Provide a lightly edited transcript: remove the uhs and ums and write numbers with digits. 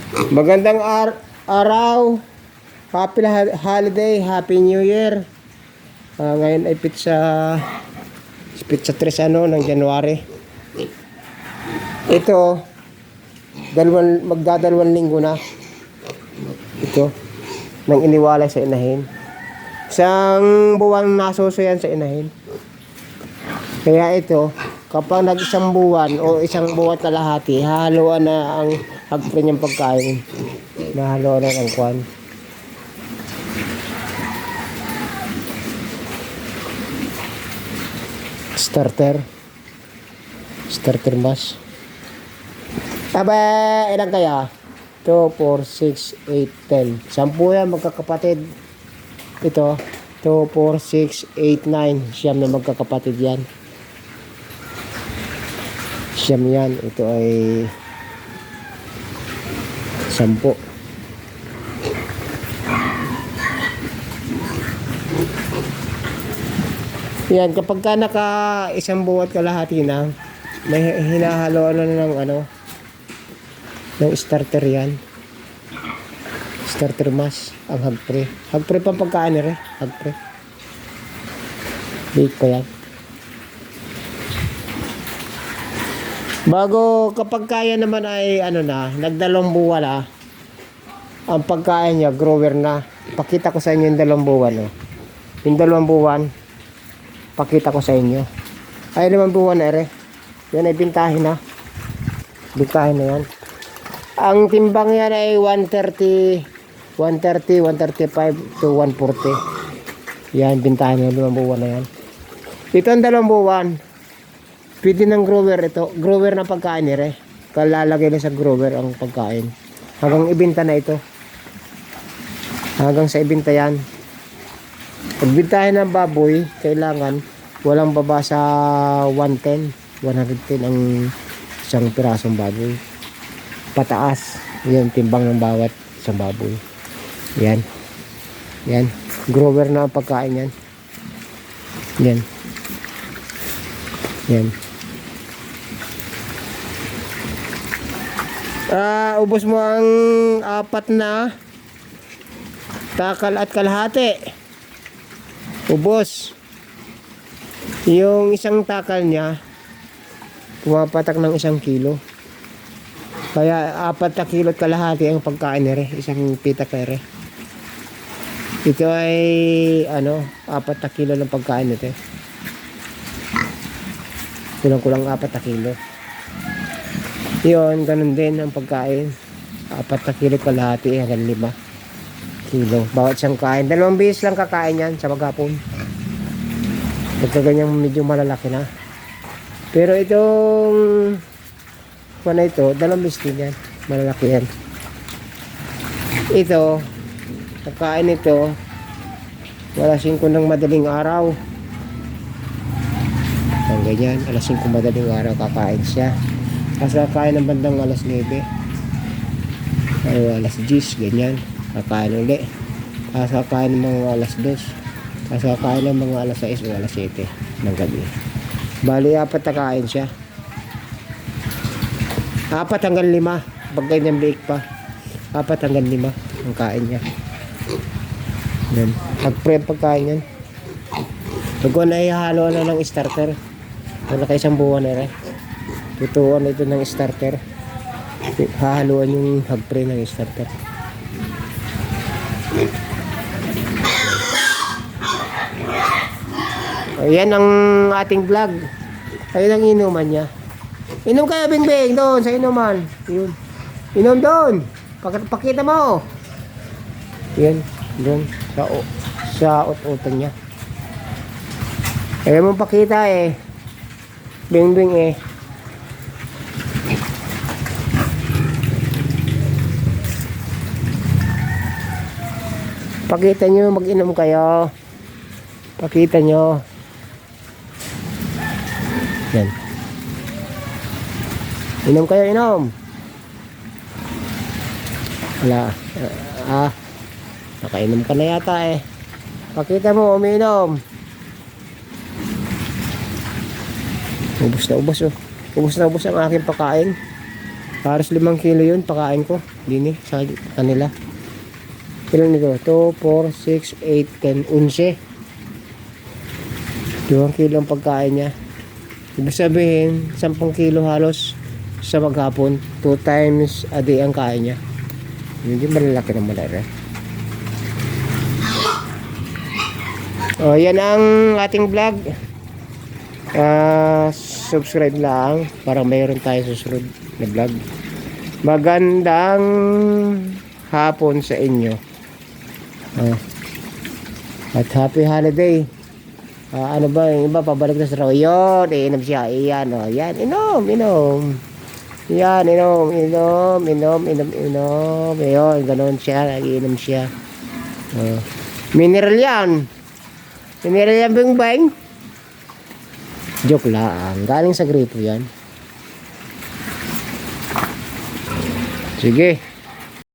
Magandang araw. Happy holiday, Happy New Year. Ngayon ay pizza 3 ng January. Ito, magdadalawang linggo na. Ito, nang iniwalay sa inahin. Isang buwan nasuso yan sa inahin. Kaya ito, kapag nag-isang buwan o isang buwan kalahati, hahaluan na ang hagpre niyang pagkain. Nahaluan na ang kwan. Starter mass. Aba, ilan kaya? 2, 4, 6, 8, 10. 10 yan magkakapatid. Ito, 2, 4, 6, 8, 9. Siyam na magkakapatid yan. Siyam yan. Ito ay 10. Yan, kapag ka naka isang buwat kalahati na, may hinahalo na ng starter yan. Starter mass, ang hagpre. Hagpre pang pagkain rin. Hagpre. Big pa yan. Bago kapag kaya naman ay nagdalawang buwan na, ang pagkain niya, grower na. Pakita ko sa inyo yung 2 buwan. Yung 2 buwan, pakita ko sa inyo. Ay 5 buwan na ere. Yan ay bintahin na. Bintahin na yan. Ang timbang yan ay 130, 135 to 140. Yan, bintahin na 5 buwan na yan. Ito ang 2 buwan. Pwede ng grower ito. Grower na pagkain ere. Kalalagay na sa grower ang pagkain. Hanggang ibenta na ito. Hanggang sa ibenta yan. Pagbintahin ng baboy, kailangan walang baba sa 110 ang isang pirasong baboy. Pataas. Yan, timbang ng bawat isang baboy. Yan. Yan. Grower na ang pagkain yan. Yan. Yan. Ubos mo ang 4 na takal at kalahati. Ubos. Yung isang takal niya pumapatak ng 1 kilo. Kaya 4 na kilo at kalahati ang pagkain nere. Isang pita kere. Ito ay 4 na kilo ng pagkain nito. Kulang 4 na kilo. Yun, ganun din ang pagkain. 4 na kilo kalahati hanggang 5 kilo. Bawat isang kain. 2 beses lang kakain yan sa maghapon. Pagka ganyang medyo malalaki na. Pero itong ito, 2 beses din yan. Malalaki yan. Ito, kakain ito, alas 5 ng madaling araw. Ang ganyan, alas 5 madaling araw kakain siya. Kasi kakain ng bandang alas 9 o alas 10, ganyan. Kakain uli. Kasi kakain ng mga alas 2. Kasi kakain ng mga alas 6 o alas 7 ng gabi. Bali, 4 na kain siya. 4 hanggang 5. Pag ganyan bake pa. 4 hanggang 5 ang kain niya. Yan. Pag-prep pagkain yan. Pag na ihalo na ng starter. Wala kayo 1 buwan na rin. Tutuan ito ng starter. Hahaluan yung hagpre ng starter. Ayan ang ating vlog. Ayun ang inuman niya. Inom kayo, Bingbing, doon sa inuman. Yun. Inom doon. Pakita mo. Yan, doon sa ut-utan niya. Ayaw mong pakita eh. Bingbing eh. Pakita nyo, mag-inom kayo. Pakita nyo. Yan. Inom kayo, inom. Wala. Nakainom ka na yata eh. Pakita mo, umiinom. Ubus na ubus oh. Ubus na ubus ang aking pagkain. Halos 5 kilo yun, pakain ko. Dini, sa kanila. Ilan nito? 2, 4, 6, 8, 10, 11. 2 kilo ang pagkain niya. Ibig sabihin, 10 kilo halos sa maghapon. 2 times a day ang kain niya. Hindi malalaki naman na yan ang ating vlog. Subscribe lang para mayroon tayo susunod na vlog. Magandang hapon sa inyo. At happy holiday. Ano ba yung iba pabalik na sa raw yun, iinom siya, iyan yan, inom yan, inom yun, ganoon siya, iinom siya. Mineral yan bing bang, joke lang, galing sa gripo yan. Sige.